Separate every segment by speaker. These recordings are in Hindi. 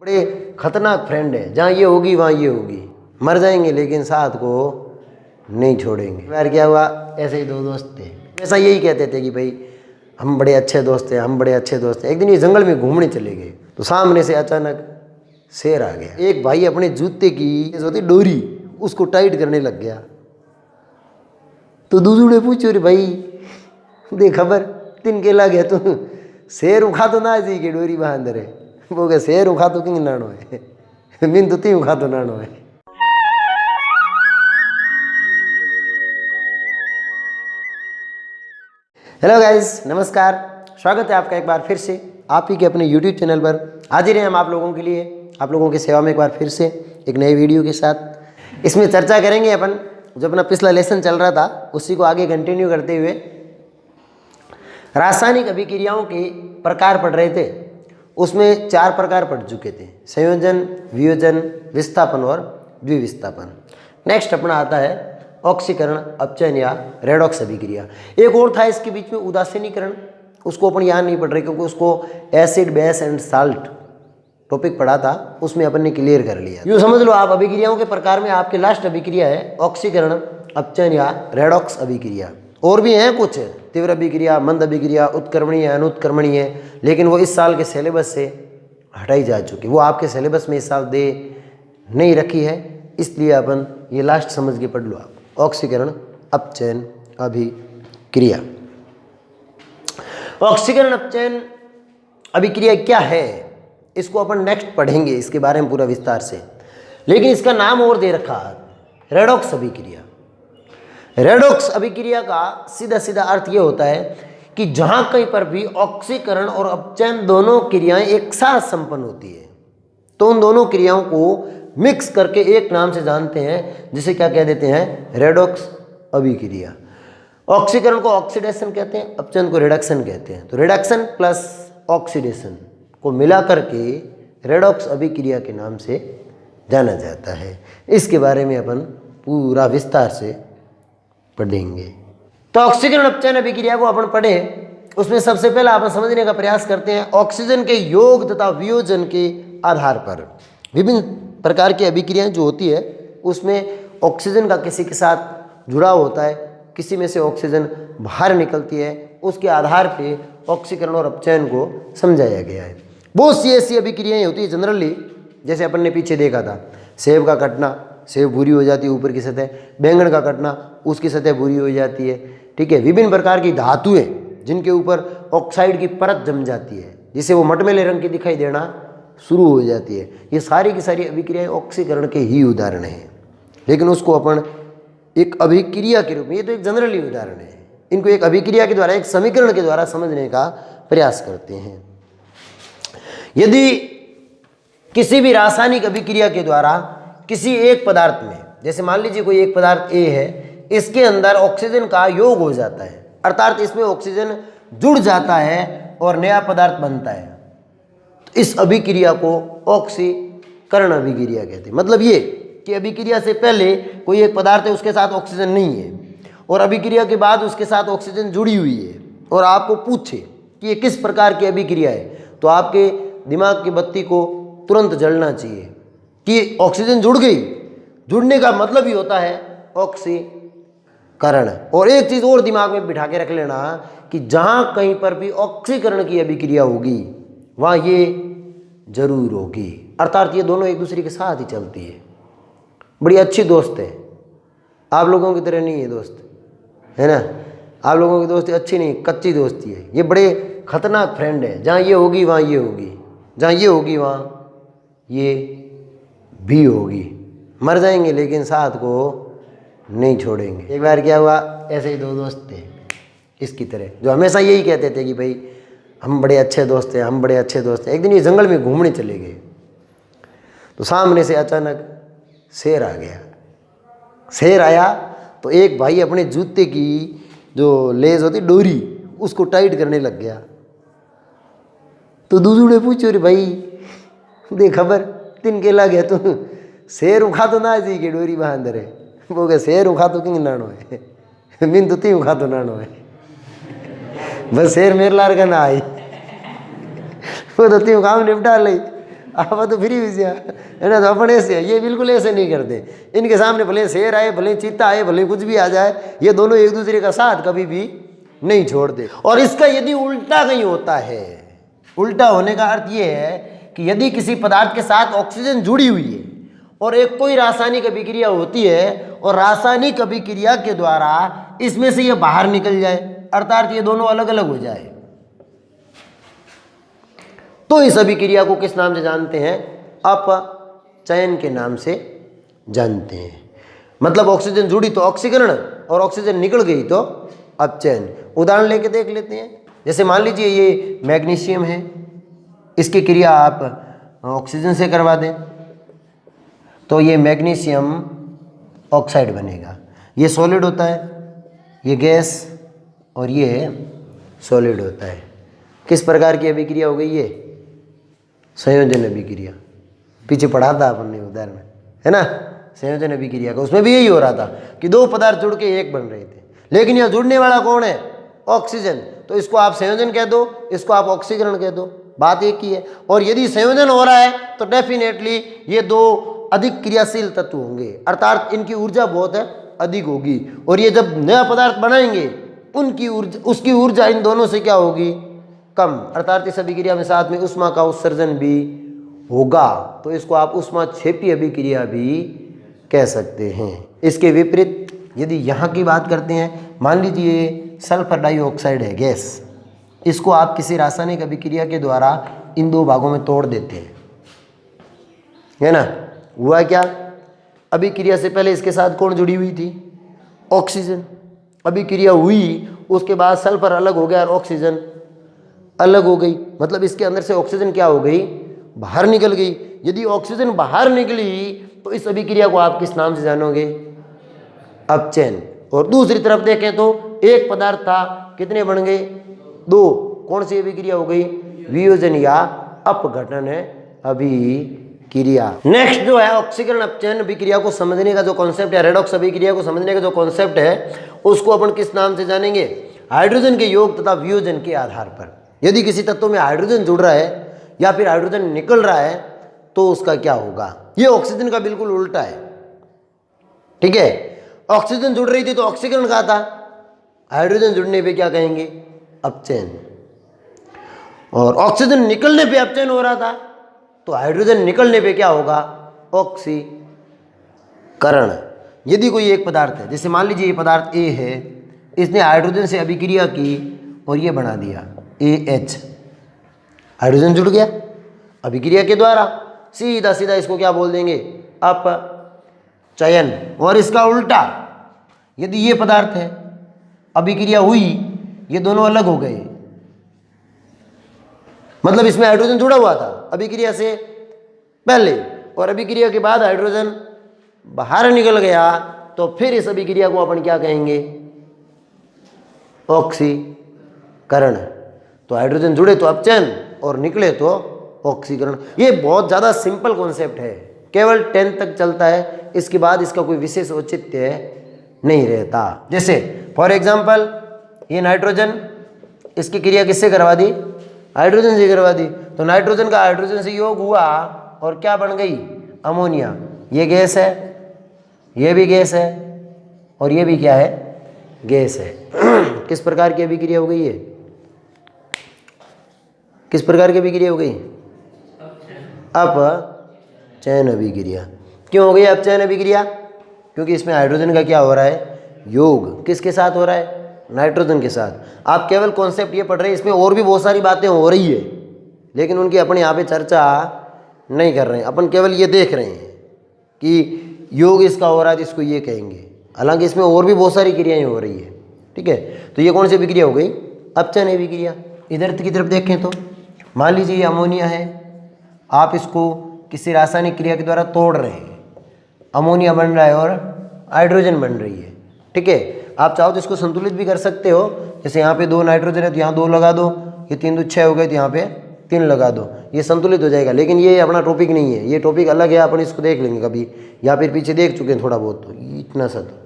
Speaker 1: बड़े खतरनाक फ्रेंड है, जहाँ ये होगी वहाँ ये होगी, मर जाएंगे लेकिन साथ को नहीं छोड़ेंगे। यार क्या हुआ, ऐसे ही दो दोस्त थे, ऐसा यही कहते थे कि भाई हम बड़े अच्छे दोस्त हैं, हम बड़े अच्छे दोस्त हैं। एक दिन ये जंगल में घूमने चले गए तो सामने से अचानक शेर आ गया। एक भाई अपने जूते की जो होती डोरी उसको टाइट करने लग गया तो दूसरे ने पूछो, रे भाई दे खबर तीन के लग गया तू शेर उखा तो ना जी के डोरी बांध रहे, वो कहे शेर उखा तो किंग नानो है मिन तो ती उखा तो नानो है। हेलो गाइस, नमस्कार, स्वागत है आपका एक बार फिर से आप ही के अपने YouTube चैनल पर। हाजिर हैं हम आप लोगों के लिए, आप लोगों की सेवा में एक बार फिर से एक नई वीडियो के साथ। इसमें चर्चा करेंगे अपन जो अपना पिछला लेसन चल रहा था उसी को आगे कंटिन्यू करते हुए रासायनिक अभिक्रियाओं के प्रकार पढ़ रहे थे। उसमें 4 प्रकार पढ़ चुके थे, संयोजन, वियोजन, विस्थापन और द्विविस्थापन। नेक्स्ट अपना आता है ऑक्सीकरण, अपचयन या रेडॉक्स अभिक्रिया। एक और था इसके बीच में उदासीनीकरण, उसको अपन यहाँ नहीं पढ़ रहे क्योंकि उसको acid, base and salt topic पढ़ा था, उसमें अपन ने क्लियर कर लिया। यूँ समझ लो आप अभिक्रियाओं के प्रकार में आपके लास्ट अभिक्रिया है ऑक्सीकरण, अपचयन या रेडॉक्स अभिक्रिया। और भी हैं कुछ, तीव्र अभिक्रिया, मंद अभिक्रिया, उत्क्रमणीय, अनुत्क्रमणीय, लेकिन वो इस साल के सिलेबस से हटाई जा चुकी, वो आपके सिलेबस में इस साल दे नहीं रखी है, इसलिए अपन ये लास्ट समझ के पढ़ लो आप। ऑक्सीकरण, अपचयन, अभिक्रिया। ऑक्सीकरण, अपचयन, अभिक्रिया क्या है इसको अपन नेक्स्ट पढ़ेंगे, इसके बारे में पूरा विस्तार से। लेकिन इसका नाम और दे रखा रेडॉक्स अभिक्रिया। रेडॉक्स अभिक्रिया का सीधा सीधा अर्थ ये होता है कि जहां कहीं पर भी ऑक्सीकरण और अपचयन दोनों क्रियाएं एक साथ संपन्न होती है तो उन दोनों क्रियाओं को मिक्स करके एक नाम से जानते हैं, जिसे क्या कह देते हैं, रेडॉक्स अभिक्रिया। ऑक्सीकरण को ऑक्सीडेशन कहते हैं, अपचयन को रिडक्शन कहते हैं। तो रिडक्शन प्लस ऑक्सीडेशन को मिला करके रेडॉक्स अभिक्रिया के नाम से जाना जाता है। इसके बारे में अपन पूरा विस्तार से पढ़ेंगे। तो ऑक्सीकरण, अपचयन अभिक्रिया को अपन पढ़े, उसमें सबसे पहला अपन समझने का प्रयास करते हैं ऑक्सीजन के योग तथा वियोजन के आधार पर विभिन्न प्रकार की अभिक्रियाएं जो होती है उसमें ऑक्सीजन का किसी के साथ जुड़ाव होता है, किसी में से ऑक्सीजन बाहर निकलती है, उसके आधार पे ऑक्सीकरण और अपचयन को समझाया गया है। बहुत सी ऐसी अभिक्रियाएं होती है जनरली, जैसे अपन ने पीछे देखा था सेब का कटना, सेब भूरी हो जाती है ऊपर की सतह, बैंगन का कटना उसकी सतह भूरी हो जाती है, ठीक है। विभिन्न प्रकार की धातुएं जिनके ऊपर ऑक्साइड की परत जम जाती है जिससे वो मटमैले रंग की दिखाई देना शुरू हो जाती है, ये सारी की सारी अभिक्रियाएं ऑक्सीकरण के ही उदाहरण हैं। लेकिन उसको अपन एक अभिक्रिया के रूप में, ये तो एक जनरली उदाहरण है, इनको एक अभिक्रिया के द्वारा, एक समीकरण के द्वारा समझने का प्रयास करते हैं। यदि किसी भी रासायनिक अभिक्रिया के द्वारा किसी एक पदार्थ में, जैसे मान लीजिए कोई एक पदार्थ ए है, इसके अंदर ऑक्सीजन का योग हो जाता है, अर्थात इसमें ऑक्सीजन जुड़ जाता है और नया पदार्थ बनता है, तो इस अभिक्रिया को ऑक्सीकरण अभिक्रिया कहते हैं। मतलब ये कि अभिक्रिया से पहले कोई एक पदार्थ है उसके साथ ऑक्सीजन नहीं है और अभिक्रिया के बाद उसके साथ ऑक्सीजन जुड़ी हुई है और आपको पूछे कि ये किस प्रकार की अभिक्रिया है, तो आपके दिमाग की बत्ती को तुरंत जलना चाहिए कि ऑक्सीजन जुड़ गई। जुड़ने का मतलब ही होता है ऑक्सीकरण। और एक चीज़ और दिमाग में बिठा के रख लेना कि जहाँ कहीं पर भी ऑक्सीकरण की अभिक्रिया होगी वहाँ ये जरूर होगी, अर्थात ये दोनों एक दूसरे के साथ ही चलती है। बड़ी अच्छी दोस्त है, आप लोगों की तरह नहीं है दोस्त, है ना। आप लोगों की दोस्ती अच्छी नहीं, कच्ची दोस्ती है। ये बड़े खतरनाक फ्रेंड है, जहाँ ये होगी वहाँ ये होगी, जहाँ ये होगी वहाँ ये भी होगी, मर जाएंगे लेकिन साथ को नहीं छोड़ेंगे। एक बार क्या हुआ, ऐसे ही दो दोस्त थे इसकी तरह, जो हमेशा यही कहते थे कि भाई हम बड़े अच्छे दोस्त हैं, हम बड़े अच्छे दोस्त हैं। एक दिन ये जंगल में घूमने चले गए तो सामने से अचानक शेर आ गया। शेर आया तो एक भाई अपने जूते की जो लेस होती डोरी उसको टाइट करने लग गया तो दूसरे ने पूछो, रे भाई दे खबर तीन के लग गया तू शेर उखा तो ना जी के डोरी बांध रहे, वो कहे शेर उखा तो किंग नानो है मिन तो ती उखा तो नानो है, बस शेर मेरे लार का ना आई वो तो ती काम निपटा ली, आप तो फ्री विषय है ना, तो अपन ऐसे है, ये बिल्कुल ऐसे नहीं करते। इनके सामने भले शेर आए, भले चीता आए, भले कुछ भी आ जाए, ये दोनों एक दूसरे का साथ कभी भी नहीं छोड़ते। और इसका यदि उल्टा कहीं होता है, उल्टा होने का अर्थ ये है कि यदि किसी पदार्थ के साथ ऑक्सीजन जुड़ी हुई है और एक कोई रासायनिक अभिक्रिया होती है और रासायनिक अभिक्रिया के द्वारा इसमें से ये बाहर निकल जाए, अर्थात ये दोनों अलग अलग हो जाए, तो इस अभिक्रिया को किस नाम से जानते हैं? अपचयन के नाम से जानते हैं। मतलब ऑक्सीजन जुड़ी तो ऑक्सीकरण और ऑक्सीजन निकल गई तो अपचयन। उदाहरण लेके देख लेते हैं। जैसे मान लीजिए ये मैग्नीशियम है, इसकी क्रिया आप ऑक्सीजन से करवा दें तो ये मैग्नीशियम ऑक्साइड बनेगा। ये सॉलिड होता है, ये गैस, और ये सॉलिड होता है। किस प्रकार की अभिक्रिया हो गई? ये संयोजन अभिक्रिया। पीछे पढ़ा था अपन ने उदाहरण, है ना, संयोजन अभिक्रिया का। उसमें भी यही हो रहा था कि दो पदार्थ जुड़ के एक बन रहे थे, लेकिन यह जुड़ने वाला कौन है? ऑक्सीजन। तो इसको आप संयोजन कह दो, इसको आप ऑक्सीकरण कह दो, बात एक ही है। और यदि संयोजन हो रहा है तो डेफिनेटली ये दो अधिक क्रियाशील तत्व होंगे, अर्थात इनकी ऊर्जा बहुत है अधिक होगी। और ये जब नया पदार्थ बनाएंगे उनकी ऊर्जा, उसकी ऊर्जा इन दोनों से क्या होगी? कम। अर्थात इस अभिक्रिया में साथ में उष्मा का उत्सर्जन भी होगा, तो इसको आप ऊष्माक्षेपी अभिक्रिया भी कह सकते हैं। इसके विपरीत यदि यहाँ की बात करते हैं, मान लीजिए सल्फर डाइऑक्साइड है गैस, इसको आप किसी रासायनिक अभिक्रिया के द्वारा इन दो भागों में तोड़ देते हैं, है ना। हुआ क्या? अभिक्रिया से पहले इसके साथ कौन जुड़ी हुई थी? ऑक्सीजन। अभिक्रिया हुई, उसके बाद सल्फर अलग हो गया और ऑक्सीजन अलग हो गई। मतलब इसके अंदर से ऑक्सीजन क्या हो गई? बाहर निकल गई। यदि ऑक्सीजन बाहर निकली तो इस अभिक्रिया को आप किस नाम से जानोगे? अपचयन। और दूसरी तरफ देखें तो एक पदार्थ था, कितने बन गए? दो। कौन सी अभिक्रिया हो गई? वियोजन या अपघटन अभिक्रिया। नेक्स्ट जो है ऑक्सीकरण अपचयन अभिक्रिया को समझने का जो कॉन्सेप्ट है, रेडॉक्स अभिक्रिया को समझने का जो कॉन्सेप्ट है, उसको अपन किस नाम से जानेंगे? हाइड्रोजन के योग तथा वियोजन के आधार पर। यदि किसी तत्व में हाइड्रोजन जुड़ रहा है या फिर हाइड्रोजन निकल रहा है तो उसका क्या होगा? ये ऑक्सीजन का बिल्कुल उल्टा है, ठीक है। ऑक्सीजन जुड़ रही थी तो ऑक्सीकरण कहा था, हाइड्रोजन जुड़ने पे क्या कहेंगे? अपचयन। और ऑक्सीजन निकलने पे अपचयन हो रहा था तो हाइड्रोजन निकलने पे क्या होगा? ऑक्सीकरण। यदि कोई एक पदार्थ है, जैसे मान लीजिए ये पदार्थ ए है, इसने हाइड्रोजन से अभिक्रिया की और ये बना दिया AH, हाइड्रोजन जुड़ गया अभिक्रिया के द्वारा, सीधा सीधा इसको क्या बोल देंगे? अपचयन। और इसका उल्टा, यदि ये पदार्थ है, अभिक्रिया हुई, ये दोनों अलग हो गए, मतलब इसमें हाइड्रोजन जुड़ा हुआ था अभिक्रिया से पहले और अभिक्रिया के बाद हाइड्रोजन बाहर निकल गया, तो फिर इस अभिक्रिया को अपन क्या कहेंगे? ऑक्सीकरण। तो हाइड्रोजन जुड़े तो अपचयन और निकले तो ऑक्सीकरण। ये बहुत ज़्यादा सिंपल कॉन्सेप्ट है, केवल 10 तक चलता है, इसके बाद इसका कोई विशेष औचित्य नहीं रहता। जैसे फॉर एग्जांपल ये नाइट्रोजन, इसकी क्रिया किससे करवा दी? हाइड्रोजन से करवा दी। तो नाइट्रोजन का हाइड्रोजन से योग हुआ और क्या बन गई? अमोनिया। ये गैस है, ये भी गैस है और ये भी क्या है? गैस है। किस प्रकार की अभिक्रिया हो गई है? किस प्रकार की अभिक्रिया हो गई? अपचयन अभिक्रिया। क्यों हो गई अपचयन अभिक्रिया? क्योंकि इसमें हाइड्रोजन का क्या हो रहा है? योग। किसके साथ हो रहा है? नाइट्रोजन के साथ। आप केवल कॉन्सेप्ट ये पढ़ रहे हैं, इसमें और भी बहुत सारी बातें हो रही है, लेकिन उनकी अपन यहाँ पे चर्चा नहीं कर रहे हैं। अपन केवल ये देख रहे हैं कि योग इसका हो रहा है तो इसको ये कहेंगे, हालांकि इसमें और भी बहुत सारी क्रियाएं हो रही है, ठीक है। तो ये कौन सी अभिक्रिया हो गई? अपचयन अभिक्रिया। इधर की तरफ देखें तो मान लीजिए ये अमोनिया है, आप इसको किसी रासायनिक क्रिया के द्वारा तोड़ रहे हैं, अमोनिया बन रहा है और हाइड्रोजन बन रही है, ठीक है। आप चाहो तो इसको संतुलित भी कर सकते हो, जैसे यहाँ पे 2 नाइट्रोजन है तो यहाँ 2 लगा दो, ये 3 2 6 हो गए तो यहाँ पे 3 लगा दो, ये संतुलित हो जाएगा। लेकिन ये अपना टॉपिक नहीं है, ये टॉपिक अलग है, अपन इसको देख लेंगे कभी, या फिर पीछे देख चुके हैं थोड़ा बहुत, तो इतना सा तो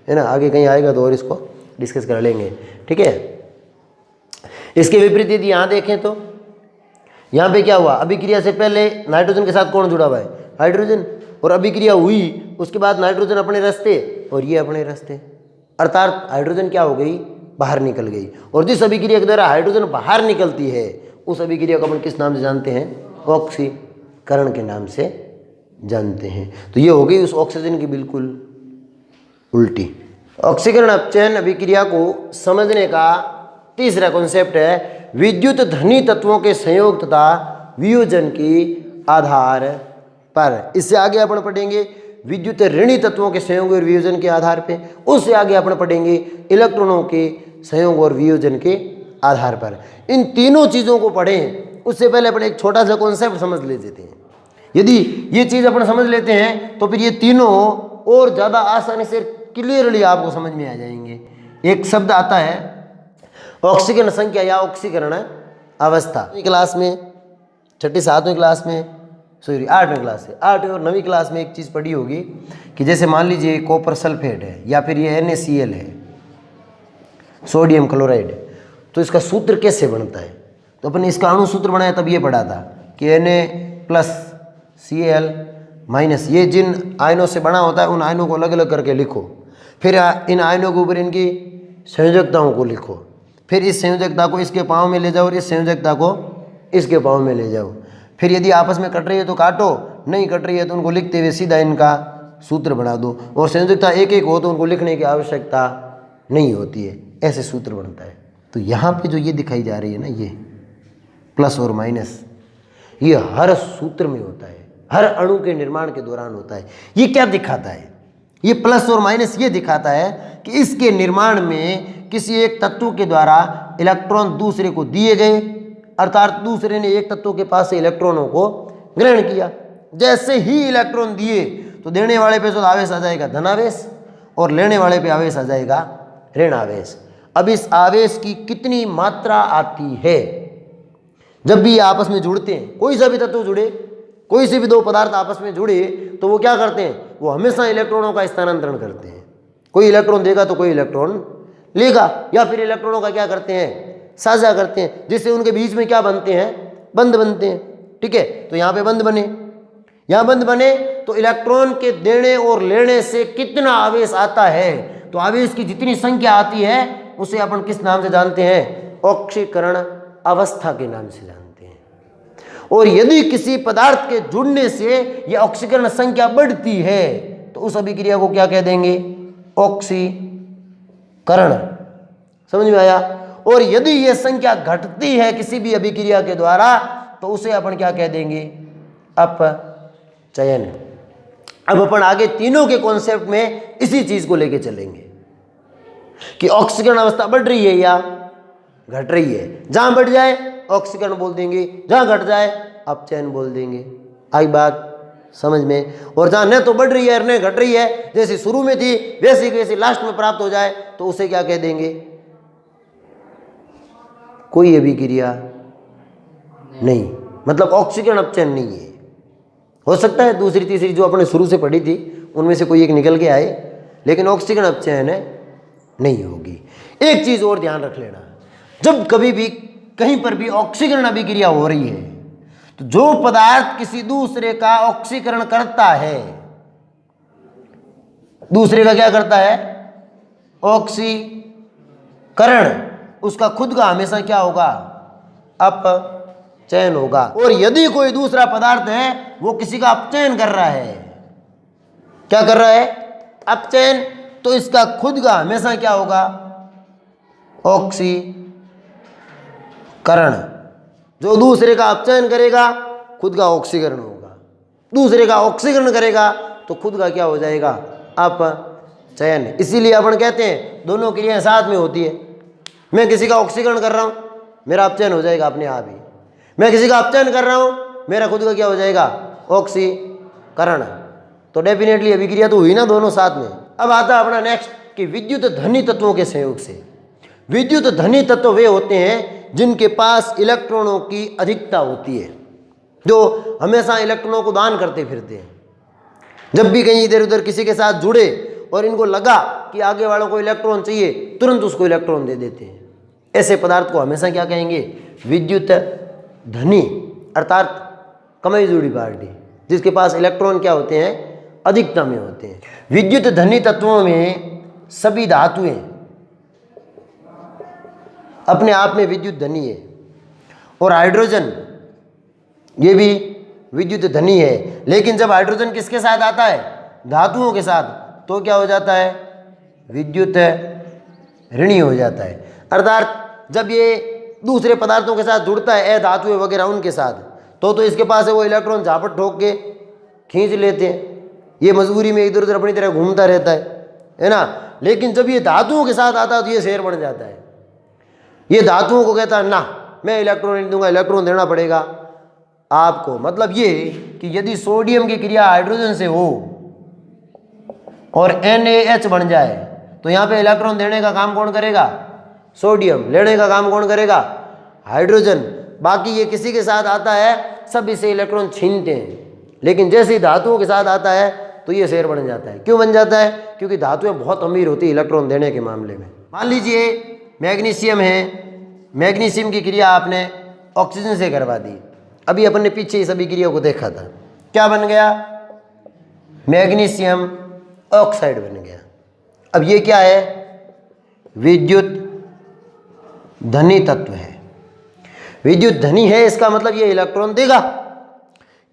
Speaker 1: है ना, आगे कहीं आएगा तो और इसको डिस्कस कर लेंगे, ठीक है। इसके विपरीत यदि यहाँ देखें तो यहाँ पे क्या हुआ, अभिक्रिया से पहले नाइट्रोजन के साथ कौन जुड़ा हुआ है, हाइड्रोजन, और अभिक्रिया हुई उसके बाद नाइट्रोजन अपने रास्ते और ये अपने रास्ते, अर्थात हाइड्रोजन क्या हो गई, बाहर निकल गई। और जिस अभिक्रिया के द्वारा हाइड्रोजन बाहर निकलती है उस अभिक्रिया को अपन किस नाम से जानते हैं, ऑक्सीकरण के नाम से जानते हैं। तो ये हो गई उस ऑक्सीजन की बिल्कुल उल्टी। ऑक्सीकरण अपचयन अभिक्रिया को समझने का तीसरा कॉन्सेप्ट है विद्युत धनी तत्वों के संयोग तथा वियोजन के आधार पर। इससे आगे अपन पढ़ेंगे विद्युत ऋणी तत्वों के संयोग और वियोजन के आधार पे। उससे आगे अपन पढ़ेंगे इलेक्ट्रॉनों के संयोग और वियोजन के आधार पर। इन तीनों चीज़ों को पढ़ें उससे पहले अपन एक छोटा सा कॉन्सेप्ट समझ लेते हैं। यदि ये चीज़ अपन समझ लेते हैं तो फिर ये तीनों और ज़्यादा आसानी से क्लियरली आपको समझ में आ जाएंगे। एक शब्द आता है ऑक्सीकरण संख्या या ऑक्सीकरण अवस्था। क्लास में 6ठी 7वीं क्लास में, सॉरी 8वीं क्लास से, 8वीं और 9वीं क्लास में एक चीज़ पढ़ी होगी कि जैसे मान लीजिए कॉपर सल्फेट है या फिर ये NaCl है, सोडियम क्लोराइड, तो इसका सूत्र कैसे बनता है। तो अपन इसका अणु सूत्र बनाया तब ये पढ़ा था कि Na+Cl-, ये जिन आयनों से बना होता है उन आयनों को अलग अलग करके लिखो, फिर इन आयनों के ऊपर इनकी संयोजकताओं को लिखो, फिर इस संयोजकता को इसके पाँव में ले जाओ और इस संयोजकता को इसके पाँव में ले जाओ। फिर यदि आपस में कट रही है तो काटो, नहीं कट रही है तो उनको लिखते हुए सीधा इनका सूत्र बना दो, और संयोजकता एक एक हो तो उनको लिखने की आवश्यकता नहीं होती है, ऐसे सूत्र बनता है। तो यहाँ पे जो ये दिखाई जा रही है ना, ये प्लस और माइनस, ये हर सूत्र में होता है, हर अणु के निर्माण के दौरान होता है। ये क्या दिखाता है, ये प्लस और माइनस ये दिखाता है कि इसके निर्माण में किसी एक तत्व के द्वारा इलेक्ट्रॉन दूसरे को दिए गए, अर्थात दूसरे ने एक तत्व के पास से इलेक्ट्रॉनों को ग्रहण किया। जैसे ही इलेक्ट्रॉन दिए तो देने वाले पे तो आवेश आ जाएगा धनावेश और लेने वाले पे आवेश आ जाएगा ऋण आवेश। अब इस आवेश की कितनी मात्रा आती है जब भी आपस में जुड़ते हैं, कोई सा भी तत्व जुड़े, कोई से भी दो पदार्थ आपस में जुड़े तो वो क्या करते हैं, वो हमेशा इलेक्ट्रॉनों का स्थानांतरण करते हैं। कोई इलेक्ट्रॉन देगा तो कोई इलेक्ट्रॉन लेगा, या फिर इलेक्ट्रॉनों का क्या करते हैं, साझा करते हैं, जिससे उनके बीच में क्या बनते हैं, बंध बनते हैं। ठीक है, तो यहाँ पे बंध बने, यहाँ बंध बने तो इलेक्ट्रॉन के देने और लेने से कितना आवेश आता है, तो आवेश की जितनी संख्या आती है उसे अपन किस नाम से जानते हैं, ऑक्सीकरण अवस्था के नाम से जानते हैं। और यदि किसी पदार्थ के जुड़ने से यह ऑक्सीकरण संख्या बढ़ती है तो उस अभिक्रिया को क्या कह देंगे, ऑक्सीकरण। समझ में आया। और यदि यह संख्या घटती है किसी भी अभिक्रिया के द्वारा तो उसे अपन क्या कह देंगे, अपचयन। अब अपन आगे तीनों के कॉन्सेप्ट में इसी चीज को लेके चलेंगे कि ऑक्सीकरण अवस्था बढ़ रही है या घट रही है। जहां बढ़ जाए ऑक्सीकरण बोल देंगे, जहां घट जाए अपचयन बोल देंगे। आई बात समझ में। और जहां न तो बढ़ रही है न घट रही है, जैसी शुरू में थी वैसी वैसी लास्ट में प्राप्त हो जाए तो उसे क्या कह देंगे, कोई अभिक्रिया नहीं, मतलब ऑक्सीकरण अपचयन नहीं है। हो सकता है दूसरी तीसरी जो अपने शुरू से पढ़ी थी उनमें से कोई एक निकल के आए, लेकिन ऑक्सीकरण अपचयन नहीं होगी। एक चीज और ध्यान रख लेना, जब कभी भी कहीं पर भी ऑक्सीकरण अभिक्रिया हो रही है तो जो पदार्थ किसी दूसरे का ऑक्सीकरण करता है, दूसरे का क्या करता है, ऑक्सीकरण, उसका खुद का हमेशा क्या होगा, अपचयन होगा। और यदि कोई दूसरा पदार्थ है वो किसी का अपचयन कर रहा है, क्या कर रहा है, अपचयन, तो इसका खुद का हमेशा क्या होगा, ऑक्सीकरण। जो दूसरे का अपचयन करेगा खुद का ऑक्सीकरण होगा, दूसरे का ऑक्सीकरण करेगा तो खुद का क्या हो जाएगा, अपचयन। इसीलिए अपन कहते हैं दोनों क्रियाएं साथ में होती है। मैं किसी का ऑक्सीकरण कर रहा हूं, मेरा अपचयन हो जाएगा अपने आप ही। मैं किसी का अपचयन कर रहा हूं, मेरा खुद का क्या हो जाएगा, ऑक्सीकरण। तो डेफिनेटली अभिक्रिया तो हुई ना दोनों साथ में। अब आता है अपना नेक्स्ट कि विद्युत धनी तत्वों के संयोग से। विद्युत धनी तत्व वे होते हैं जिनके पास इलेक्ट्रॉनों की अधिकता होती है, जो हमेशा इलेक्ट्रॉनों को दान करते फिरते हैं। जब भी कहीं इधर उधर किसी के साथ जुड़े और इनको लगा कि आगे वालों को इलेक्ट्रॉन चाहिए, तुरंत उसको इलेक्ट्रॉन दे देते हैं। ऐसे पदार्थ को हमेशा क्या कहेंगे, विद्युत धनी अर्थात कमई जुड़ी पार्टी, जिसके पास इलेक्ट्रॉन क्या होते हैं, अधिकता में होते हैं। विद्युत धनी तत्वों में सभी धातुएं अपने आप में विद्युत धनी है, और हाइड्रोजन ये भी विद्युत धनी है। लेकिन जब हाइड्रोजन किसके साथ आता है, धातुओं के साथ, तो क्या हो जाता है, विद्युत ऋणी हो जाता है। अर्थात जब ये दूसरे पदार्थों के साथ जुड़ता है, धातुएं वगैरह उनके साथ, तो इसके पास है वो इलेक्ट्रॉन झापट ठोक के खींच लेते हैं, ये मजबूरी में इधर उधर अपनी तरह घूमता रहता है ना। लेकिन जब ये धातुओं के साथ आता है तो ये शेर बन जाता है, ये धातुओं को कहता है ना मैं इलेक्ट्रॉन नहीं दूंगा, इलेक्ट्रॉन देना पड़ेगा आपको। मतलब ये कि यदि सोडियम की क्रिया हाइड्रोजन से हो और NaH बन जाए तो यहाँ पे इलेक्ट्रॉन देने का काम कौन करेगा, सोडियम, लेने का काम कौन करेगा, हाइड्रोजन। बाकी ये किसी के साथ आता है सब इसे इलेक्ट्रॉन छीनते हैं, लेकिन जैसे ही धातुओं के साथ आता है तो ये शेर बन जाता है। क्यों बन जाता है, क्योंकि धातुएं बहुत अमीर होती है इलेक्ट्रॉन देने के मामले में। मान लीजिए मैग्नीशियम है, मैग्नीशियम की क्रिया आपने ऑक्सीजन से करवा दी। अभी अपन ने पीछे ये सभी क्रियाओं को देखा था, क्या बन गया, मैग्नीशियम ऑक्साइड बन गया। अब ये क्या है, विद्युत धनी तत्व है। विद्युत धनी है इसका मतलब ये इलेक्ट्रॉन देगा।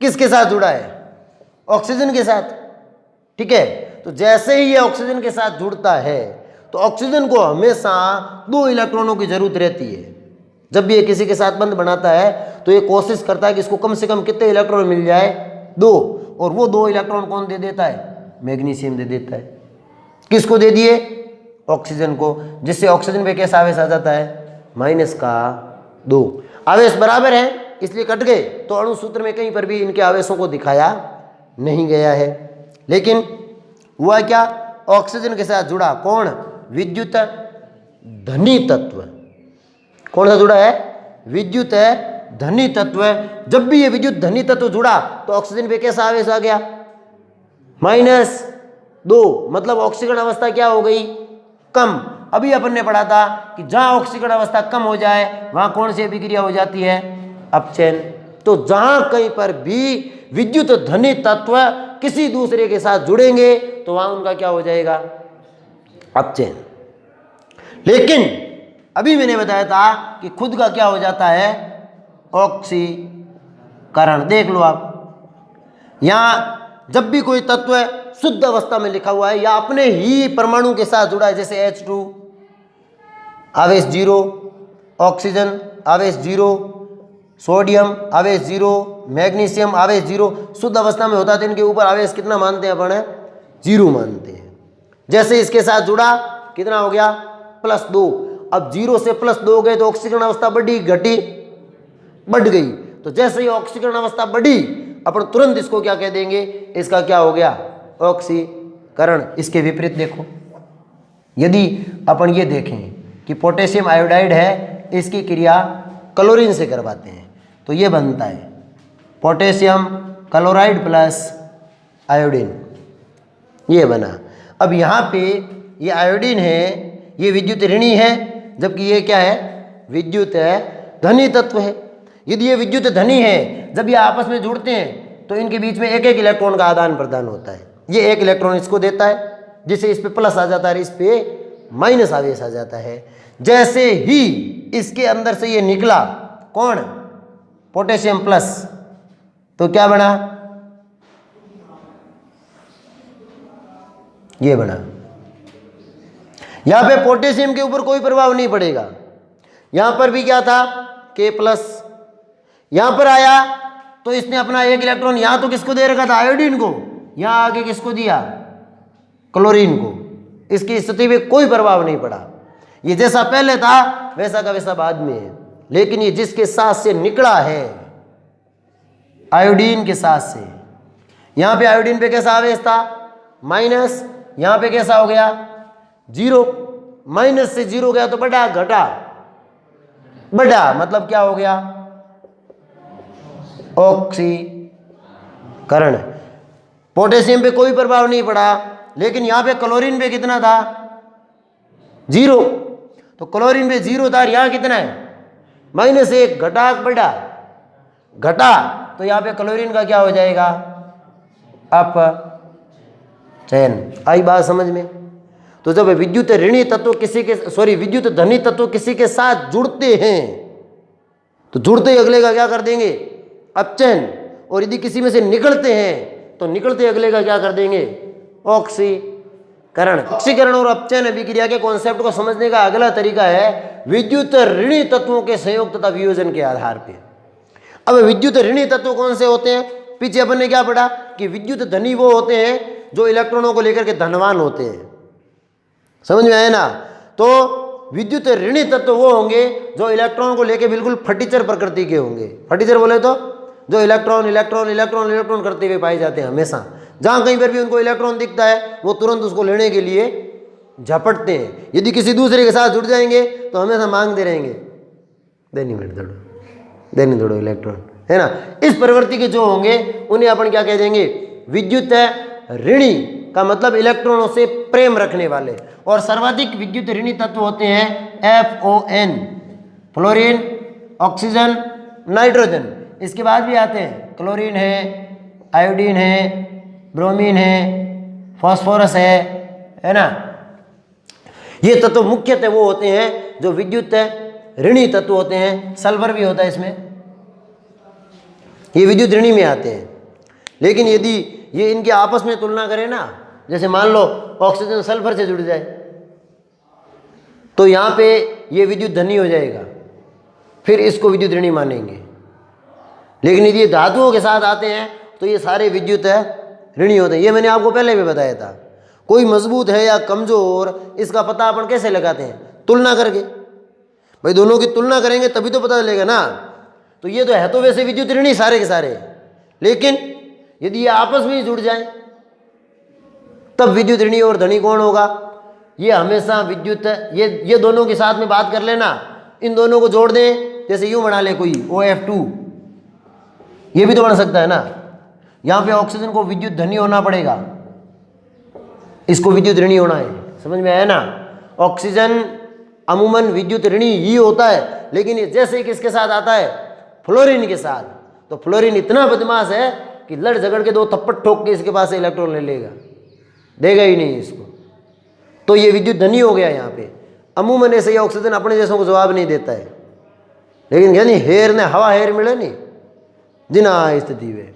Speaker 1: किसके साथ जुड़ा है, ऑक्सीजन के साथ, ठीक है। तो जैसे ही ये ऑक्सीजन के साथ जुड़ता है तो ऑक्सीजन को हमेशा 2 इलेक्ट्रॉनों की जरूरत रहती है। जब भी ये किसी के साथ बंध बनाता है तो ये कोशिश करता है कि इसको कम से कम कितने इलेक्ट्रॉन मिल जाए, 2, और वो 2 इलेक्ट्रॉन कौन दे देता है, मैग्नीशियम दे देता है। किसको दे दिए, ऑक्सीजन को, जिससे ऑक्सीजन पे कैसा आवेश आ जाता है, -2। आवेश बराबर है इसलिए कट गए, तो अणु सूत्र में कहीं पर भी इनके आवेशों को दिखाया नहीं गया है। लेकिन हुआ क्या, ऑक्सीजन के साथ जुड़ा कौन, विद्युत धनी तत्व। कौन सा जुड़ा है, विद्युत धनी तत्व। जब भी ये विद्युत धनी तत्व जुड़ा तो ऑक्सीजन पे कैसा आवेश आ गया, -2, मतलब ऑक्सीकरण अवस्था क्या हो गई, कम। अभी अपन ने पढ़ा था कि जहां ऑक्सीकरण अवस्था कम हो जाए वहां कौन सी अभिक्रिया हो जाती है, अपचयन। तो जहां कहीं पर भी विद्युत धनी तत्व किसी दूसरे के साथ जुड़ेंगे तो वहां उनका क्या हो जाएगा, अपचयन। लेकिन अभी मैंने बताया था कि खुद का क्या हो जाता है, ऑक्सीकरण। देख लो आप, यहां जब भी कोई तत्व शुद्ध अवस्था में लिखा हुआ है या अपने ही परमाणु के साथ जुड़ा है, जैसे H2 आवेश 0, ऑक्सीजन आवेश 0, सोडियम आवेश 0, मैग्नीशियम आवेश 0, शुद्ध अवस्था में होता है तो इनके ऊपर आवेश कितना मानते हैं अपन, 0 मानते हैं। जैसे इसके साथ जुड़ा कितना हो गया, +2। अब 0 से +2 गए तो ऑक्सीकरण अवस्था बढ़ी घटी, बढ़ गई। तो जैसे ही ऑक्सीकरण अवस्था बढ़ी अपन तुरंत इसको क्या कह देंगे, इसका क्या हो गया, ऑक्सीकरण। इसके विपरीत देखो, यदि अपन ये देखें कि पोटेशियम आयोडाइड है, इसकी क्रिया क्लोरीन से करवाते हैं तो ये बनता है पोटेशियम क्लोराइड प्लस आयोडीन, ये बना। अब यहाँ पे ये आयोडीन है, ये विद्युत ऋणी है, जबकि ये क्या है, विद्युत धनी तत्व है। यदि ये विद्युत धनी है, जब ये आपस में जुड़ते हैं तो इनके बीच में एक एक इलेक्ट्रॉन का आदान प्रदान होता है। ये एक इलेक्ट्रॉन इसको देता है, जिससे इस पे प्लस आ जाता है, इस पे माइनस आवेश आ जाता है। जैसे ही इसके अंदर से ये निकला कौन, पोटेशियम प्लस, तो क्या बना, ये बना। यहां पे पोटेशियम के ऊपर कोई प्रभाव नहीं पड़ेगा, यहां पर भी क्या था, K+। यहां पर आया तो इसने अपना एक इलेक्ट्रॉन यहां तो किसको दे रखा था, आयोडीन को, यहां आगे किसको दिया, क्लोरीन को। इसकी स्थिति में कोई प्रभाव नहीं पड़ा, ये जैसा पहले था वैसा का वैसा बाद में है। लेकिन ये जिसके साथ से निकला है, आयोडीन के साथ से, यहां पे आयोडीन पे कैसा आवेश था, माइनस, यहां पे कैसा हो गया, 0। माइनस से 0 गया तो बढ़ा, घटा, बढ़ा, मतलब क्या हो गया, ऑक्सीकरण। पोटेशियम पे कोई प्रभाव नहीं पड़ा, लेकिन यहां पे क्लोरीन पे कितना था, 0। तो क्लोरीन पे 0 था, यहां कितना है, -1, घटा, बढ़ा। घटा तो यहाँ पे क्लोरीन का क्या हो जाएगा, अपचयन। आई बात समझ में। तो जब विद्युत ऋणी तत्व विद्युत धनी तत्व किसी के साथ जुड़ते हैं तो जुड़ते ही अगले का क्या कर देंगे, अपचयन। और यदि किसी में से निकलते हैं तो निकलते अगले का क्या कर देंगे, ऑक्सीकरण। ऑक्सीकरण और अपचयन अभिक्रिया के कॉन्सेप्ट को समझने का अगला तरीका है विद्युत ऋणी तत्वों के संयोग तथा वियोजन के आधार पे। अब विद्युत ऋणी तत्व कौन से होते हैं, पीछे अपन ने क्या पढ़ा कि विद्युत धनी वो होते हैं जो इलेक्ट्रॉनों को लेकर के धनवान होते हैं, समझ में आया ना। तो विद्युत ऋणी तत्व वो होंगे जो इलेक्ट्रॉन को लेकर बिल्कुल फटीचर प्रकृति के होंगे। फटीचर बोले तो जो इलेक्ट्रॉन इलेक्ट्रॉन इलेक्ट्रॉन इलेक्ट्रॉन करते हुए पाए जाते हैं हमेशा। जहां कहीं पर भी उनको इलेक्ट्रॉन दिखता है वो तुरंत उसको लेने के लिए झपटते हैं। यदि किसी दूसरे के साथ जुड़ जाएंगे तो हमेशा मांगते रहेंगे, देनी मिनट दौड़ो, देनी दौड़ो इलेक्ट्रॉन, है ना। इस प्रवृत्ति के जो होंगे उन्हें अपन क्या कह देंगे, विद्युत ऋणी का मतलब इलेक्ट्रॉनों से प्रेम रखने वाले। और सर्वाधिक विद्युत ऋणी तत्व होते हैं FON, फ्लोरीन, ऑक्सीजन, नाइट्रोजन। इसके बाद भी आते हैं क्लोरीन है, आयोडीन है, ब्रोमीन है, फास्फोरस है ना। ये तत्व मुख्यतः वो होते हैं जो विद्युत ऋणी तत्व होते हैं। सल्फर भी होता है इसमें, ये विद्युत ऋणी में आते हैं। लेकिन यदि ये इनके आपस में तुलना करें ना, जैसे मान लो ऑक्सीजन सल्फर से जुड़ जाए तो यहाँ पे ये विद्युत धनी हो जाएगा, फिर इसको विद्युत ऋणी मानेंगे। लेकिन यदि ये धातुओं के साथ आते हैं तो ये सारे विद्युत ऋणी होते हैं। ये मैंने आपको पहले भी बताया था। कोई मजबूत है या कमजोर, इसका पता अपन कैसे लगाते हैं, तुलना करके। भाई दोनों की तुलना करेंगे तभी तो पता चलेगा ना। तो ये तो है तो वैसे विद्युत ऋणी सारे के सारे, लेकिन यदि ये आपस में ही जुड़ जाए तब विद्युत ऋणी और धनी कौन होगा। ये हमेशा विद्युत, ये दोनों के साथ में बात कर लेना, इन दोनों को जोड़ दें, जैसे यूं बना ले कोई OF2, ये भी तो बन सकता है ना। यहाँ पे ऑक्सीजन को विद्युत धनी होना पड़ेगा, इसको विद्युत ऋणी होना है, समझ में आया ना। ऑक्सीजन अमूमन विद्युत ऋणी ही होता है, लेकिन जैसे ही किसके साथ आता है, फ्लोरीन के साथ, तो फ्लोरीन इतना बदमाश है कि लड़ झगड़ के 2 थप्पड़ ठोक के इसके पास से इलेक्ट्रॉन ले लेगा, देगा ही नहीं इसको। तो ये विद्युत धनी हो गया यहाँ पे। अमूमन ऐसे ही ऑक्सीजन अपने जैसों को जवाब नहीं देता है, लेकिन क्या नहीं हेर ने हवा हेर मिले नहीं जिना स्थिति में,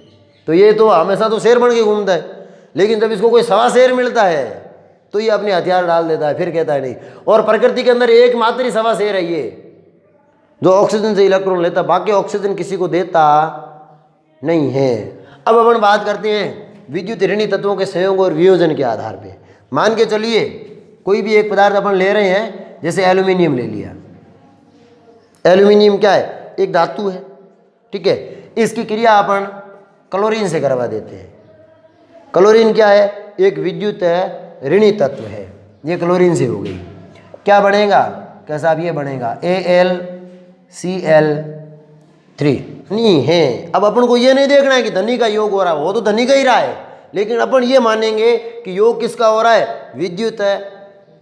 Speaker 1: तो ये तो हमेशा तो शेर बन के घूमता है। लेकिन जब इसको कोई सवा शेर मिलता है तो ये अपने हथियार डाल देता है, फिर कहता है नहीं। और प्रकृति के अंदर एकमात्र ही सवा शेर है ये जो ऑक्सीजन से इलेक्ट्रॉन लेता, बाकी ऑक्सीजन किसी को देता नहीं है। अब अपन बात करते हैं विद्युत ऋणी तत्वों के संयोग और वियोजन के आधार पे। मान के चलिए कोई भी एक पदार्थ अपन ले रहे हैं, जैसे एल्यूमिनियम ले लिया। एल्यूमिनियम क्या है, एक धातु है, ठीक है। इसकी क्रिया अपन क्लोरीन से करवा देते हैं। क्लोरीन क्या है, एक विद्युत ऋणी तत्व है, ये क्लोरीन से हो गई। क्या बनेगा, कैसा, अब ये बनेगा AlCl3 नहीं है। अब अपन को ये नहीं देखना है कि धनी का योग हो रहा है, वो तो धनी का ही रहा है, लेकिन अपन ये मानेंगे कि योग किसका हो रहा है, विद्युत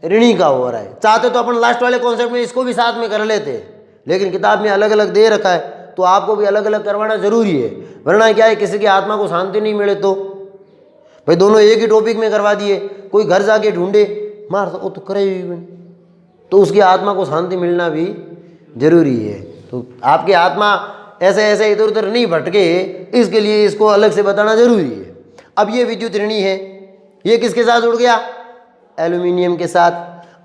Speaker 1: ऋणी का हो रहा है। चाहते तो अपन लास्ट वाले कॉन्सेप्ट में इसको भी साथ में कर लेते, लेकिन किताब में अलग अलग दे रखा है तो आपको भी अलग अलग करवाना जरूरी है। वरना क्या है, किसी की आत्मा को शांति नहीं मिले तो भाई दोनों एक ही टॉपिक में करवा दिए, कोई घर जाके ढूंढे मार तो करे, तो उसकी आत्मा को शांति मिलना भी जरूरी है। तो आपकी आत्मा ऐसे ऐसे इधर उधर नहीं भटके, इसके लिए इसको अलग से बताना जरूरी है। अब ये विद्युत ऋणी है, ये किसके साथ जुड़ गया, एल्यूमिनियम के साथ।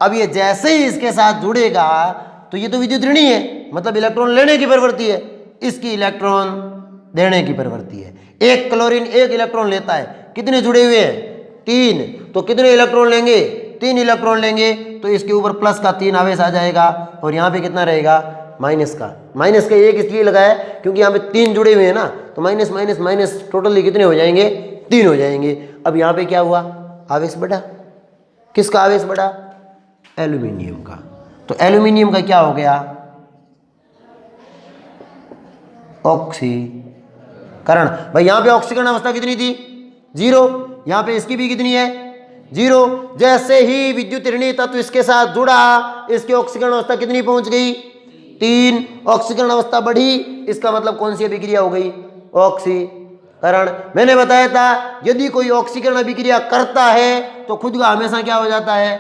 Speaker 1: अब ये जैसे ही इसके साथ जुड़ेगा तो ये तो विद्युत ऋणी है, मतलब इलेक्ट्रॉन लेने की प्रवृत्ति है, इसकी इलेक्ट्रॉन देने की प्रवृत्ति है। एक क्लोरीन एक इलेक्ट्रॉन लेता है, कितने जुड़े हुए हैं, 3, तो कितने इलेक्ट्रॉन लेंगे, 3 इलेक्ट्रॉन लेंगे, तो इसके ऊपर प्लस का 3 आवेश आ जाएगा और यहाँ पे कितना रहेगा, माइनस का। माइनस का एक इसलिए लगाया क्योंकि यहाँ पे 3 जुड़े हुए हैं ना, तो माइनस माइनस माइनस टोटली कितने हो जाएंगे, 3 हो जाएंगे। अब यहाँ पे क्या हुआ, आवेश बढ़ा, किसका आवेश बढ़ा, एल्यूमिनियम का। तो एल्यूमिनियम का क्या हो गया, ऑक्सीकरण। भाई यहाँ पे ऑक्सीकरण अवस्था कितनी थी, 0, यहाँ पे इसकी भी कितनी है, 0। जैसे ही विद्युत ऋणी तत्व इसके साथ जुड़ा, इसकी ऑक्सीकरण अवस्था कितनी पहुंच गई, 3 ऑक्सीकरण अवस्था बढ़ी, इसका मतलब कौन सी अभिक्रिया हो गई? ऑक्सीकरण। मैंने बताया था यदि कोई ऑक्सीकरण अभिक्रिया करता है तो खुद का हमेशा क्या हो जाता है?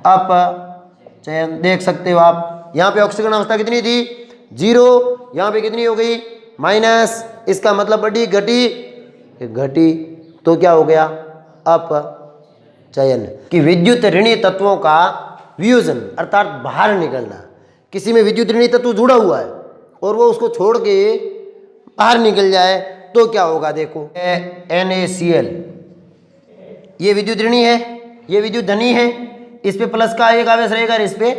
Speaker 1: अपचयन। देख सकते हो आप, यहाँ पे ऑक्सीकरण अवस्था कितनी थी? 0, यहाँ पे कितनी हो गई? माइनस। इसका मतलब बढ़ी घटी? घटी, तो क्या हो गया? अपचयन। कि विद्युत ऋणी तत्वों का वियोजन अर्थात बाहर निकलना। किसी में विद्युत ऋणी तत्व जुड़ा हुआ है और वो उसको छोड़ के बाहर निकल जाए तो क्या होगा? देखो NaCl, ये विद्युत ऋणी है, ये विद्युत धनी है, इस पे प्लस का एक आवेश रहेगा, इस पे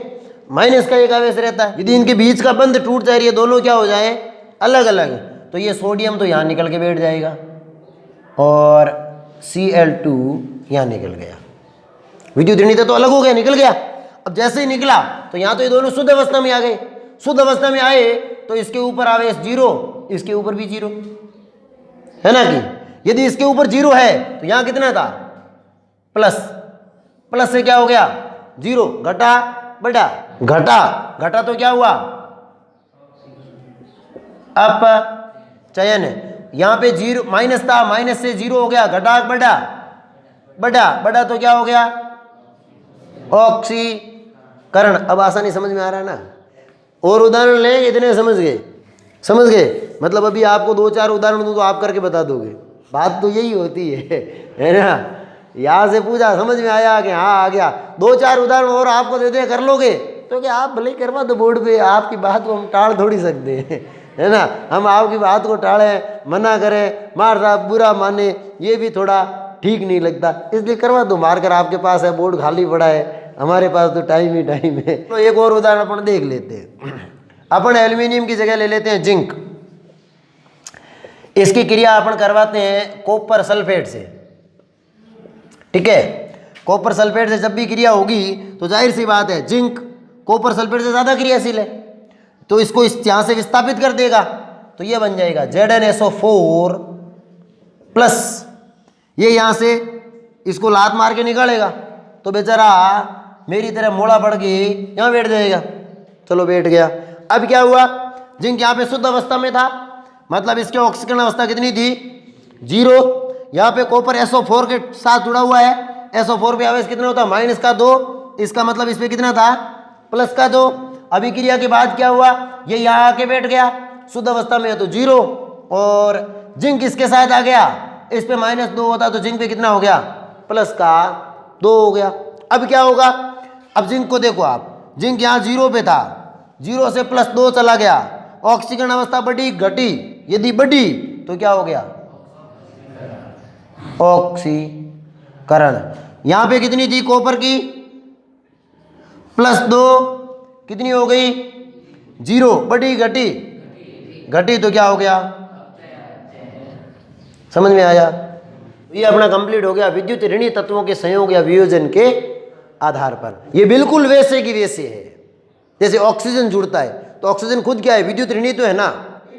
Speaker 1: माइनस का एक आवेश रहता है। यदि इनके बीच का बंध टूट जाए, ये दोनों क्या हो जाए? अलग अलग, तो ये सोडियम तो यहाँ निकल के बैठ जाएगा और Cl2 यहाँ निकल गया। विद्युत ऋणी तो अलग हो गया, निकल गया। अब जैसे ही निकला तो यहाँ तो ये दोनों शुद्ध अवस्था में आ गए। शुद्ध अवस्था में आए तो इसके ऊपर आवेश 0, इसके ऊपर भी 0 है ना। कि यदि इसके ऊपर 0 है तो यहाँ कितना था? प्लस। प्लस से क्या हो गया? 0, घटा बढ़ा, घटा तो क्या हुआ? अपचयन। यहाँ पे 0 माइनस था, माइनस से 0 हो गया, घटा बढ़ा तो क्या हो गया? ऑक्सीकरण। अब आसानी समझ में आ रहा है ना? और उदाहरण लेंगे, इतने समझ गए? मतलब अभी आपको 2-4 उदाहरण दूं तो आप करके बता दोगे। बात तो यही होती है ना? यहाँ से पूछा, समझ में आया कि हाँ आ गया, 2-4 उदाहरण और आपको दे दे, कर लोगे तो क्या आप भले करवा दो बोर्ड पे। आपकी बात को हम टाल थोड़ी सकते हैं, है ना? हम आपकी बात को टालें, मना करें, मार साहब बुरा माने, ये भी थोड़ा ठीक नहीं लगता, इसलिए करवा दो। मार्कर आपके पास है, बोर्ड खाली पड़ा है, हमारे पास तो टाइम ही टाइम है। तो एक और उदाहरण अपन देख लेते हैं। अपन एल्यूमिनियम की जगह ले लेते हैं जिंक। इसकी क्रिया अपन करवाते हैं कॉपर सल्फेट से, ठीक है? कॉपर सल्फेट से जब भी क्रिया होगी तो जाहिर सी बात है जिंक कॉपर सल्फेट से ज़्यादा क्रियाशील है, तो इसको यहाँ से विस्थापित कर देगा, तो ये बन जाएगा ZnSO4 प्लस। ये यहाँ से इसको लात मार के निकालेगा तो बेचारा मेरी तरह मोड़ा पड़ के यहाँ बैठ जाएगा। चलो बैठ गया। अब क्या हुआ? जिंक यहाँ पे शुद्ध अवस्था में था, मतलब इसके ऑक्सीकरण अवस्था कितनी थी? 0। यहाँ पे कॉपर SO4 के साथ जुड़ा हुआ है, SO4 पे आवेश कितना होता है? माइनस का 2, इसका मतलब इस पे कितना था? प्लस का 2। अभिक्रिया के बाद क्या हुआ? ये यहाँ आके बैठ गया, शुद्ध अवस्था में है तो 0, और जिंक इसके साथ आ गया, इस पे -2 होता तो जिंक पे कितना हो गया? प्लस का 2 हो गया। अब क्या होगा? अब जिंक को देखो आप, जिंक यहाँ 0 पे था, 0 से +2 चला गया, ऑक्सीकरण अवस्था बढ़ी घटी? यदि बढ़ी तो क्या हो गया? ऑक्सीकरण। यहाँ पे कितनी थी कॉपर की? +2, कितनी हो गई? 0। बढ़ी घटी? घटी तो क्या हो गया? समझ में आया? ये अपना कंप्लीट हो गया विद्युत ऋणी तत्वों के संयोग या वियोजन के आधार पर। ये बिल्कुल वैसे की वैसे है जैसे ऑक्सीजन जुड़ता है, तो ऑक्सीजन खुद क्या है? विद्युत ऋणी तो है ना,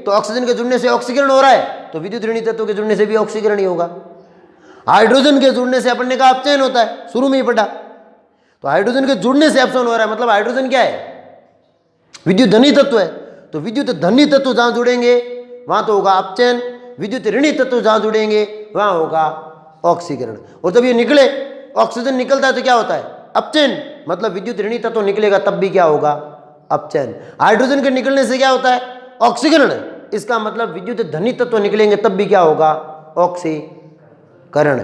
Speaker 1: तो ऑक्सीजन के जुड़ने से ऑक्सीकरण हो रहा है, तो विद्युत ऋणी तत्व के जुड़ने से भी ऑक्सीकरण ही होगा। हाइड्रोजन के जुड़ने से अपन ने कहा अपचयन होता है, शुरू में ही पढ़ा, तो हाइड्रोजन के जुड़ने से अपचयन हो रहा है, मतलब हाइड्रोजन क्या है? विद्युत धनी तत्व है, तो विद्युत धनी तत्व जहां जुड़ेंगे वहां तो होगा अपचयन, विद्युत ऋणी तत्व जहां जुड़ेंगे वहां होगा ऑक्सीकरण। और जब ये निकले, ऑक्सीजन निकलता है तो क्या होता है? अपचयन, मतलब विद्युत ऋणी तत्व निकलेगा तब भी क्या होगा? अपचयन। हाइड्रोजन के निकलने से क्या होता है? ऑक्सीकरण। इसका मतलब विद्युत धनी तत्व निकलेंगे तब भी क्या होगा? ऑक्सीकरण,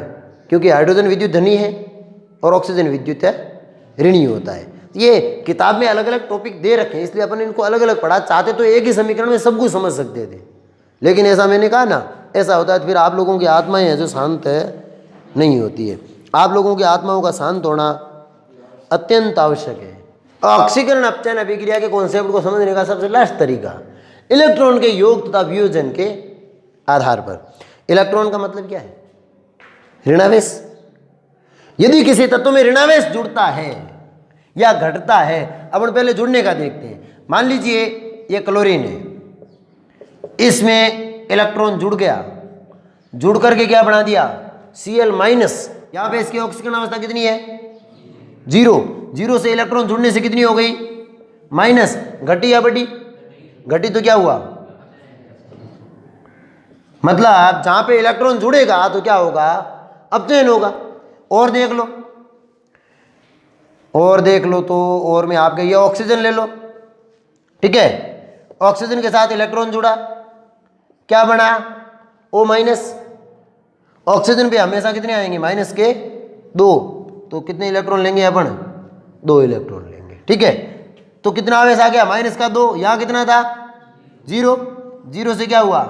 Speaker 1: क्योंकि हाइड्रोजन विद्युत धनी है और ऑक्सीजन विद्युत ऋणी होता है। ये किताब में अलग अलग टॉपिक दे रखे हैं, इसलिए अपन इनको अलग अलग पढ़ा। चाहते तो एक ही समीकरण में सब कुछ समझ सकते थे, लेकिन ऐसा मैंने कहा ना, ऐसा होता है तो फिर आप लोगों की आत्माएं हैं जो शांत नहीं होती है। आप लोगों की आत्माओं का शांत होना अत्यंत आवश्यक है। ऑक्सीकरण अपचयन अभिक्रिया के कॉन्सेप्ट को समझने का सबसे लास्ट तरीका, इलेक्ट्रॉन के योग तथा वियोजन के आधार पर। इलेक्ट्रॉन का मतलब क्या है? ऋणावेश। यदि किसी तत्व में ऋणावेश जुड़ता है या घटता है, अपन पहले जुड़ने का देखते हैं। मान लीजिए ये क्लोरीन है, इसमें इलेक्ट्रॉन जुड़ गया, जुड़ करके क्या बना दिया? Cl-। यहाँ पे इसकी ऑक्सीकरण अवस्था कितनी है? 0। 0 से इलेक्ट्रॉन जुड़ने से कितनी हो गई? माइनस घटी या बढ़ी? घटी तो क्या हुआ, मतलब जहां पे इलेक्ट्रॉन जुड़ेगा तो क्या होगा, अपचयन होगा। और देख लो, और देख लो तो और में आपके ये ऑक्सीजन ले लो, ठीक है, ऑक्सीजन के साथ इलेक्ट्रॉन जुड़ा, क्या बना, O माइनस। ऑक्सीजन पे हमेशा कितने आएंगे, माइनस के 2, तो कितने इलेक्ट्रॉन लेंगे अपन, 2 इलेक्ट्रॉन लेंगे, ठीक है। तो कितना आवेश आ गया, माइनस का 2, यहाँ कितना था 0, 0 से क्या हुआ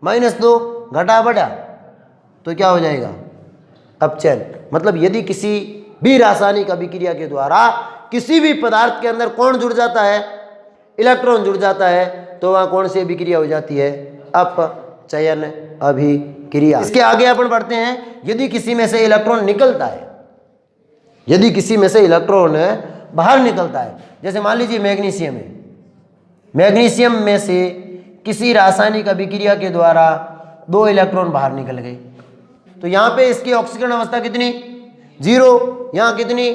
Speaker 1: -2, घटा बढ़ा तो क्या हो जाएगा, अपचयन। मतलब यदि किसी भी रासायनिक अभिक्रिया के द्वारा किसी भी पदार्थ के अंदर कौन जुड़ जाता है, इलेक्ट्रॉन जुड़ जाता है, तो वहाँ कौन सी अभिक्रिया हो जाती है, अपचयन अभिक्रिया। इसके आगे अपन बढ़ते हैं, यदि किसी में से इलेक्ट्रॉन निकलता है, यदि किसी में से इलेक्ट्रॉन बाहर निकलता है, जैसे मान लीजिए मैग्नीशियम है, मैग्नीशियम में से किसी रासायनिक अभिक्रिया के द्वारा 2 इलेक्ट्रॉन बाहर निकल गए, तो यहाँ पे इसकी ऑक्सीकरण अवस्था कितनी, 0, यहाँ कितनी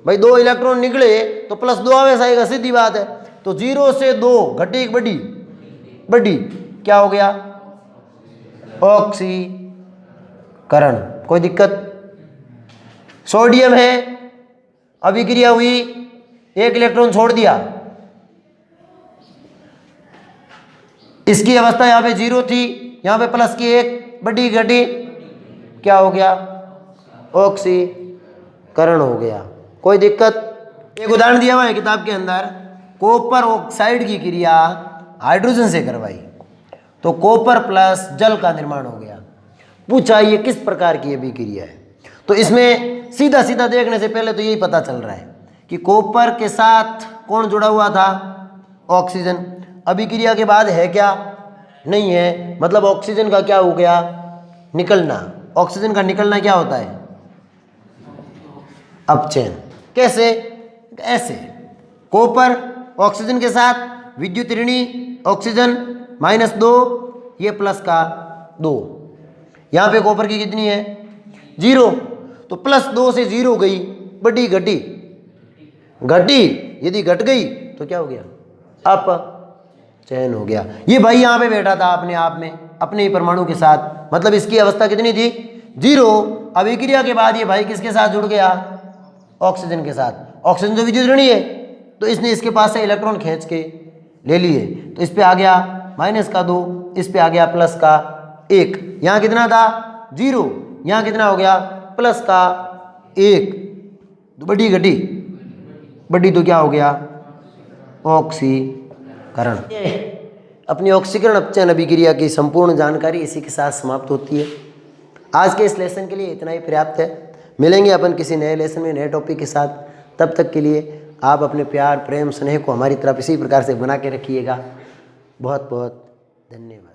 Speaker 1: भाई 2 इलेक्ट्रॉन निकले तो +2 आवेश आएगा, सीधी बात है। तो 0 से 2 घटी बढ़ी, बढ़ी क्या हो गया, ऑक्सीकरण। कोई दिक्कत? सोडियम है, अभिक्रिया हुई, 1 इलेक्ट्रॉन छोड़ दिया, इसकी अवस्था यहाँ पे 0 थी, यहाँ पे +1 बढ़ी घटी, क्या हो गया, ऑक्सीकरण हो गया। कोई दिक्कत? एक उदाहरण दिया हुआ है किताब के अंदर, कॉपर ऑक्साइड की क्रिया हाइड्रोजन से करवाई तो कॉपर प्लस जल का निर्माण हो गया। पूछा ये किस प्रकार की अभिक्रिया है, तो इसमें सीधा सीधा देखने से पहले तो यही पता चल रहा है कि कॉपर के साथ कौन जुड़ा हुआ था, ऑक्सीजन। अभिक्रिया के बाद है क्या, नहीं है, मतलब ऑक्सीजन का क्या हो गया, निकलना। ऑक्सीजन का निकलना क्या होता है, अपचयन। कैसे, ऐसे कॉपर ऑक्सीजन के साथ विद्युत ऋणी ऑक्सीजन -2, ये प्लस का 2, यहाँ पे कॉपर की कितनी है 0, तो +2 से 0 गई, बढ़ी घटी, घटी यदि घट गई तो क्या हो गया, अपचयन हो गया। ये भाई यहाँ पे बैठा था अपने आप में अपने ही परमाणु के साथ, मतलब इसकी अवस्था कितनी थी 0। अभिक्रिया के बाद ये भाई किसके साथ जुड़ गया, ऑक्सीजन के साथ। ऑक्सीजन तो विद्युत ऋणी है, तो इसने इसके पास से इलेक्ट्रॉन खींच के ले लिए, तो इस पे आ गया -2, इस पे आ गया +1। यहाँ कितना था 0, यहाँ कितना हो गया +1, तो बढ़ी घटी, बढ़ी तो क्या हो गया, ऑक्सीकरण। अपनी ऑक्सीकरण अपचयन अभिक्रिया की संपूर्ण जानकारी इसी के साथ समाप्त होती है। आज के इस लेसन के लिए इतना ही पर्याप्त है। मिलेंगे अपन किसी नए लेसन में नए टॉपिक के साथ। तब तक के लिए आप अपने प्यार प्रेम स्नेह को हमारी तरफ इसी प्रकार से बना के रखिएगा। बहुत बहुत धन्यवाद।